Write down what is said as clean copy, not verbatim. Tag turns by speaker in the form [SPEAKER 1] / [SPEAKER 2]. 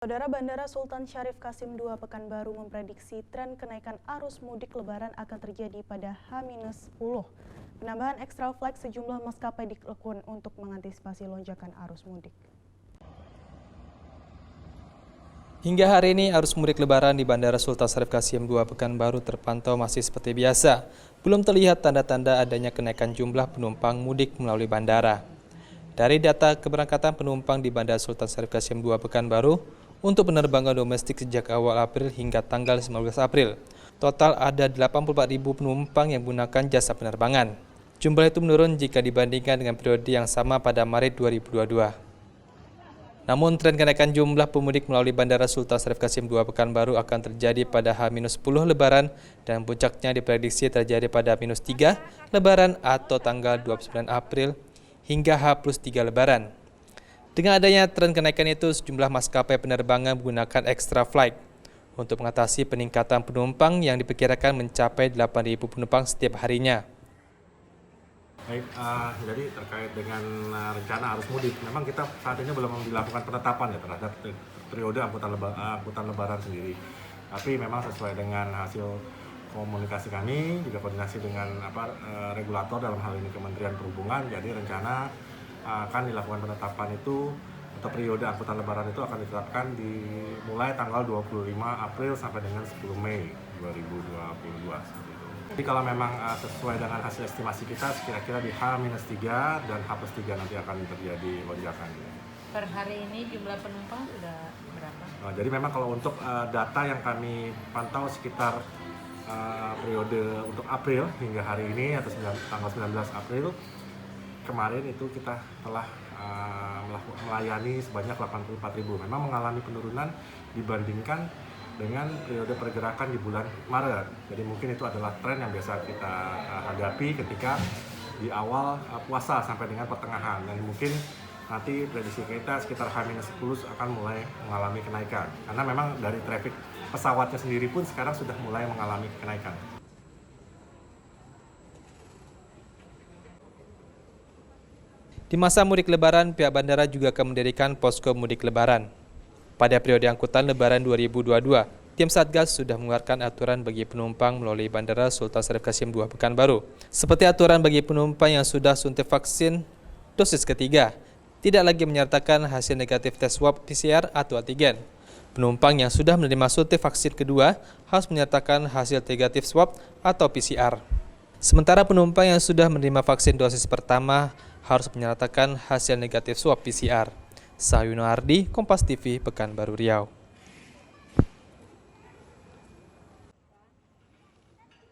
[SPEAKER 1] Saudara Bandara Sultan Syarif Qasim II Pekanbaru memprediksi tren kenaikan arus mudik Lebaran akan terjadi pada H-10. Penambahan extra flight sejumlah maskapai dilakukan untuk mengantisipasi lonjakan arus mudik.
[SPEAKER 2] Hingga hari ini arus mudik Lebaran di Bandara Sultan Syarif Qasim II Pekanbaru terpantau masih seperti biasa. Belum terlihat tanda-tanda adanya kenaikan jumlah penumpang mudik melalui bandara. Dari data keberangkatan penumpang di Bandara Sultan Syarif Qasim II Pekanbaru, untuk penerbangan domestik sejak awal April hingga tanggal 19 April, total ada 84.000 penumpang yang menggunakan jasa penerbangan. Jumlah itu menurun jika dibandingkan dengan periode yang sama pada Maret 2022. Namun, tren kenaikan jumlah pemudik melalui Bandara Sultan Syarif Qasim II Pekanbaru akan terjadi pada H-10 Lebaran dan puncaknya diprediksi terjadi pada H-3 Lebaran atau tanggal 29 April hingga H+3 Lebaran. Dengan adanya tren kenaikan itu, sejumlah maskapai penerbangan menggunakan extra flight untuk mengatasi peningkatan penumpang yang diperkirakan mencapai 8.000 penumpang setiap harinya.
[SPEAKER 3] Baik, jadi terkait dengan rencana arus mudik, memang kita saat ini belum dilakukan penetapan ya terhadap periode angkutan lebaran sendiri. Tapi memang sesuai dengan hasil komunikasi kami, juga koordinasi dengan regulator dalam hal ini Kementerian Perhubungan, jadi rencana akan dilakukan penetapan itu untuk periode angkutan lebaran itu akan ditetapkan dimulai tanggal 25 April sampai dengan 10 Mei 2022. Jadi kalau memang sesuai dengan hasil estimasi kita, kira-kira di H-3 dan H+3 nanti akan terjadi lonjakan.
[SPEAKER 4] Per hari ini jumlah penumpang sudah berapa?
[SPEAKER 3] Jadi memang kalau untuk data yang kami pantau sekitar periode untuk April hingga hari ini atau tanggal 19 April, kemarin itu kita telah melayani sebanyak 84.000. Memang mengalami penurunan dibandingkan dengan periode pergerakan di bulan Maret. Jadi mungkin itu adalah tren yang biasa kita hadapi ketika di awal puasa sampai dengan pertengahan. Dan mungkin nanti prediksi kita sekitar H-10 akan mulai mengalami kenaikan. Karena memang dari traffic pesawatnya sendiri pun sekarang sudah mulai mengalami kenaikan.
[SPEAKER 2] Di masa mudik Lebaran, pihak bandara juga akan mendirikan posko mudik Lebaran. Pada periode angkutan Lebaran 2022, tim Satgas sudah mengeluarkan aturan bagi penumpang melalui Bandara Sultan Syarif Qasim II Pekanbaru. Seperti aturan bagi penumpang yang sudah suntik vaksin dosis ketiga, tidak lagi menyertakan hasil negatif tes swab PCR atau antigen. Penumpang yang sudah menerima suntik vaksin kedua harus menyertakan hasil negatif swab atau PCR. Sementara penumpang yang sudah menerima vaksin dosis pertama harus menyertakan hasil negatif swab PCR. Sayuno Ardi, Kompas TV, Pekanbaru Riau.